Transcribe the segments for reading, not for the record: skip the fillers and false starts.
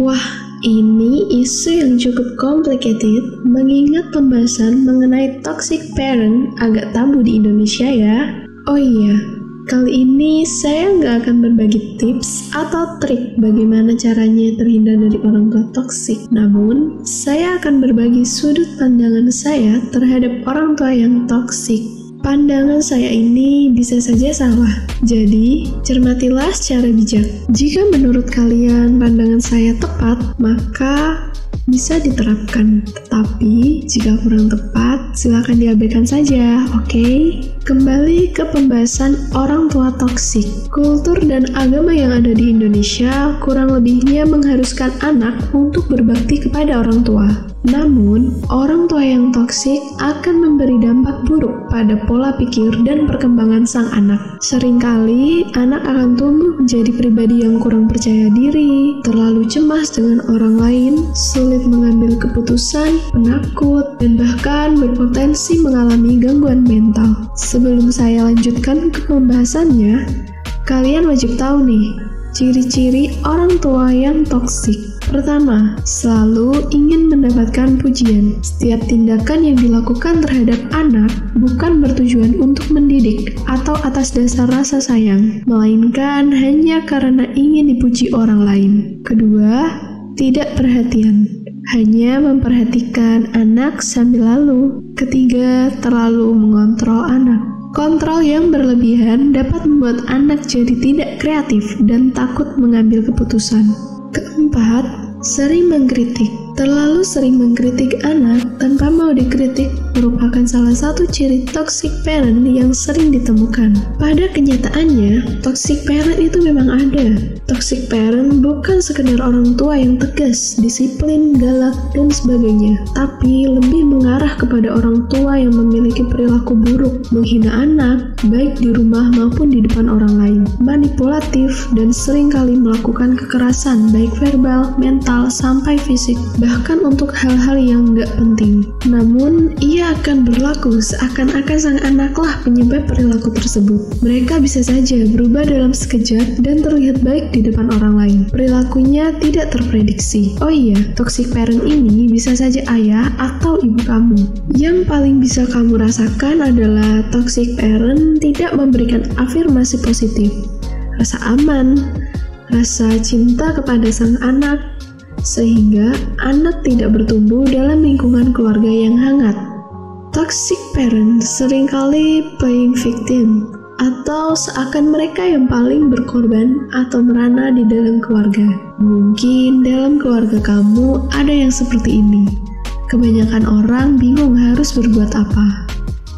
Wah, ini isu yang cukup complicated mengingat pembahasan mengenai toxic parent agak tabu di Indonesia ya. Oh iya, kali ini saya nggak akan berbagi tips atau trik bagaimana caranya terhindar dari orang tua toksik. Namun, saya akan berbagi sudut pandangan saya terhadap orang tua yang toksik. Pandangan saya ini bisa saja salah, jadi cermatilah secara bijak. Jika menurut kalian pandangan saya tepat, maka bisa diterapkan. Tetapi jika kurang tepat, silakan diabaikan saja, oke? Kembali ke pembahasan orang tua toksik. Kultur dan agama yang ada di Indonesia kurang lebihnya mengharuskan anak untuk berbakti kepada orang tua. Namun, orang tua yang toksik akan memberi dampak buruk pada pola pikir dan perkembangan sang anak. Seringkali, anak akan tumbuh menjadi pribadi yang kurang percaya diri, terlalu cemas dengan orang lain, sulit mengambil keputusan, penakut, dan bahkan berpotensi mengalami gangguan mental. Sebelum saya lanjutkan ke pembahasannya, kalian wajib tahu nih, ciri-ciri orang tua yang toksik. Pertama, selalu ingin mendapatkan pujian. Setiap tindakan yang dilakukan terhadap anak bukan bertujuan untuk mendidik atau atas dasar rasa sayang, melainkan hanya karena ingin dipuji orang lain. Kedua, tidak perhatian. Hanya memperhatikan anak sambil lalu. Ketiga, terlalu mengontrol anak. Kontrol yang berlebihan dapat membuat anak jadi tidak kreatif dan takut mengambil keputusan. Keempat, sering mengkritik. Terlalu sering mengkritik anak tanpa mau dikritik merupakan salah satu ciri toxic parent yang sering ditemukan. Pada kenyataannya, toxic parent itu memang ada. Toxic parent bukan sekedar orang tua yang tegas, disiplin, galak, dan sebagainya, tapi lebih mengarah kepada orang tua yang memiliki perilaku buruk, menghina anak, baik di rumah maupun di depan orang lain, manipulatif, dan seringkali melakukan kekerasan, baik verbal, mental, sampai fisik, bahkan untuk hal-hal yang nggak penting. Namun, ia akan berlaku seakan-akan sang anaklah penyebab perilaku tersebut. Mereka bisa saja berubah dalam sekejap dan terlihat baik di depan orang lain. Perilakunya tidak terprediksi. Oh iya, toxic parent ini bisa saja ayah atau ibu kamu. Yang paling bisa kamu rasakan adalah toxic parent tidak memberikan afirmasi positif, rasa aman, rasa cinta kepada sang anak, sehingga anak tidak bertumbuh dalam lingkungan keluarga yang hangat. Toxic parent seringkali playing victim, atau seakan mereka yang paling berkorban atau merana di dalam keluarga. Mungkin dalam keluarga kamu ada yang seperti ini. Kebanyakan orang bingung harus berbuat apa.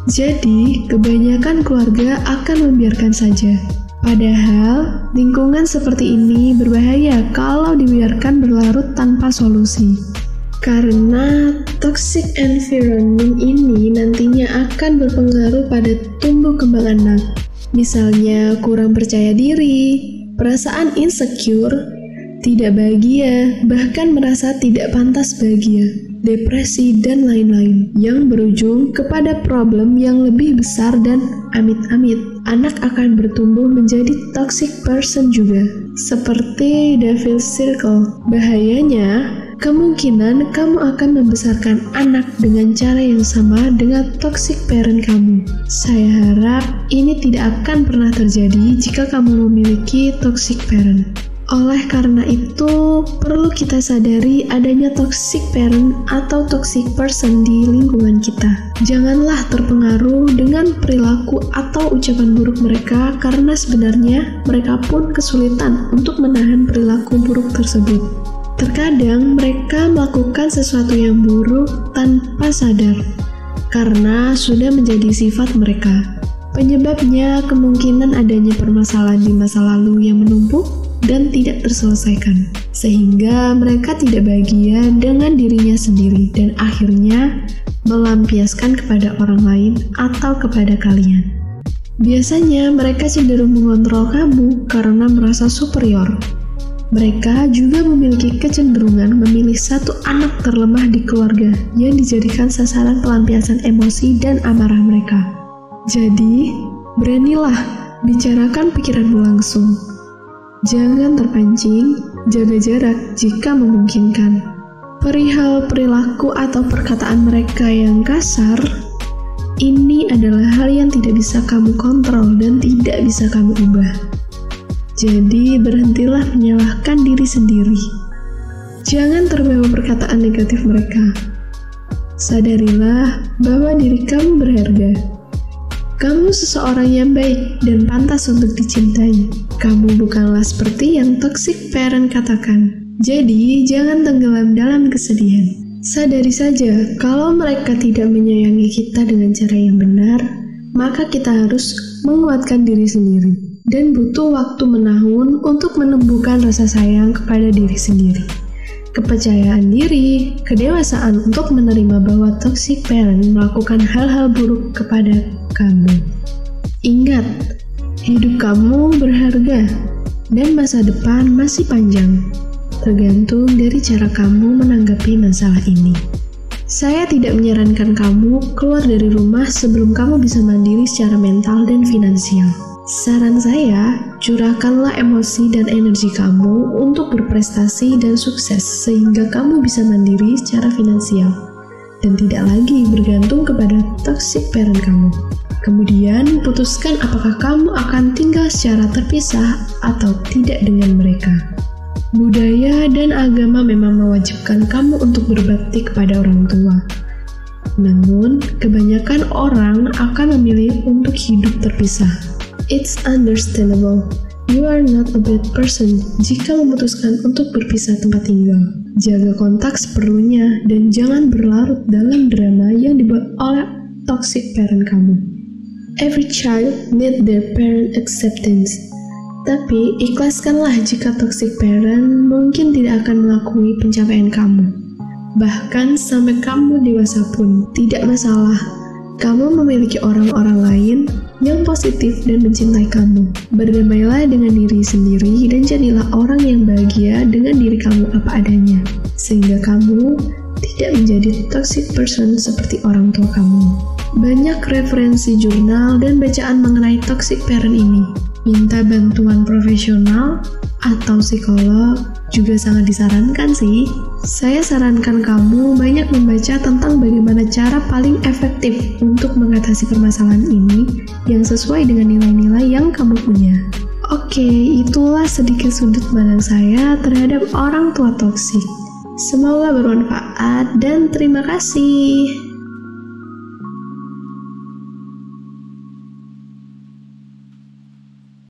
Jadi, kebanyakan keluarga akan membiarkan saja. Padahal, lingkungan seperti ini berbahaya kalau dibiarkan berlarut tanpa solusi. Karena toxic environment ini nantinya akan berpengaruh pada tumbuh kembang anak. Misalnya kurang percaya diri, perasaan insecure, tidak bahagia, bahkan merasa tidak pantas bahagia, depresi, dan lain-lain, yang berujung kepada problem yang lebih besar dan amit-amit, anak akan bertumbuh menjadi toxic person juga. Seperti Devil's Circle, bahayanya, kemungkinan kamu akan membesarkan anak dengan cara yang sama dengan toxic parent kamu. Saya harap ini tidak akan pernah terjadi jika kamu memiliki toxic parent. Oleh karena itu, perlu kita sadari adanya toxic parent atau toxic person di lingkungan kita. Janganlah terpengaruh dengan perilaku atau ucapan buruk mereka, karena sebenarnya mereka pun kesulitan untuk menahan perilaku buruk tersebut. Terkadang mereka melakukan sesuatu yang buruk tanpa sadar, karena sudah menjadi sifat mereka. Penyebabnya kemungkinan adanya permasalahan di masa lalu yang menumpuk dan tidak terselesaikan, sehingga mereka tidak bahagia dengan dirinya sendiri dan akhirnya melampiaskan kepada orang lain atau kepada kalian. Biasanya mereka cenderung mengontrol kamu karena merasa superior. Mereka juga memiliki kecenderungan memilih satu anak terlemah di keluarga yang dijadikan sasaran pelampiasan emosi dan amarah mereka. Jadi, beranilah bicarakan pikiranmu langsung. Jangan terpancing, jaga jarak jika memungkinkan. Perihal perilaku atau perkataan mereka yang kasar, ini adalah hal yang tidak bisa kamu kontrol dan tidak bisa kamu ubah. Jadi berhentilah menyalahkan diri sendiri. Jangan terbawa perkataan negatif mereka. Sadarilah bahwa diri kamu berharga. Kamu seseorang yang baik dan pantas untuk dicintai. Kamu bukanlah seperti yang toxic parent katakan. Jadi, jangan tenggelam dalam kesedihan. Sadari saja, kalau mereka tidak menyayangi kita dengan cara yang benar, maka kita harus menguatkan diri sendiri. Dan butuh waktu menahun untuk menumbuhkan rasa sayang kepada diri sendiri. Kepercayaan diri, kedewasaan untuk menerima bahwa toxic parent melakukan hal-hal buruk kepada kamu. Ingat, hidup kamu berharga dan masa depan masih panjang, tergantung dari cara kamu menanggapi masalah ini. Saya tidak menyarankan kamu keluar dari rumah sebelum kamu bisa mandiri secara mental dan finansial. Saran saya, curahkanlah emosi dan energi kamu untuk berprestasi dan sukses sehingga kamu bisa mandiri secara finansial dan tidak lagi bergantung kepada toxic parent kamu. Kemudian, putuskan apakah kamu akan tinggal secara terpisah atau tidak dengan mereka. Budaya dan agama memang mewajibkan kamu untuk berbakti kepada orang tua. Namun, kebanyakan orang akan memilih untuk hidup terpisah. It's understandable. You are not a bad person jika memutuskan untuk berpisah tempat tinggal. Jaga kontak seperlunya dan jangan berlarut dalam drama yang dibuat oleh toxic parent kamu. Every child needs their parent acceptance. Tapi ikhlaskanlah jika toxic parent mungkin tidak akan mengakui pencapaian kamu. Bahkan sampai kamu dewasa pun tidak masalah. Kamu memiliki orang-orang lain yang positif dan mencintai kamu. Berdamailah dengan diri sendiri dan jadilah orang yang bahagia dengan diri kamu apa adanya. Sehingga kamu tidak menjadi toxic person seperti orang tua kamu. Banyak referensi jurnal dan bacaan mengenai toxic parent ini. Minta bantuan profesional atau psikolog juga sangat disarankan sih. Saya sarankan kamu banyak membaca tentang bagaimana cara paling efektif untuk mengatasi permasalahan ini yang sesuai dengan nilai-nilai yang kamu punya. Oke, itulah sedikit sudut pandang saya terhadap orang tua toksik. Semoga bermanfaat dan terima kasih.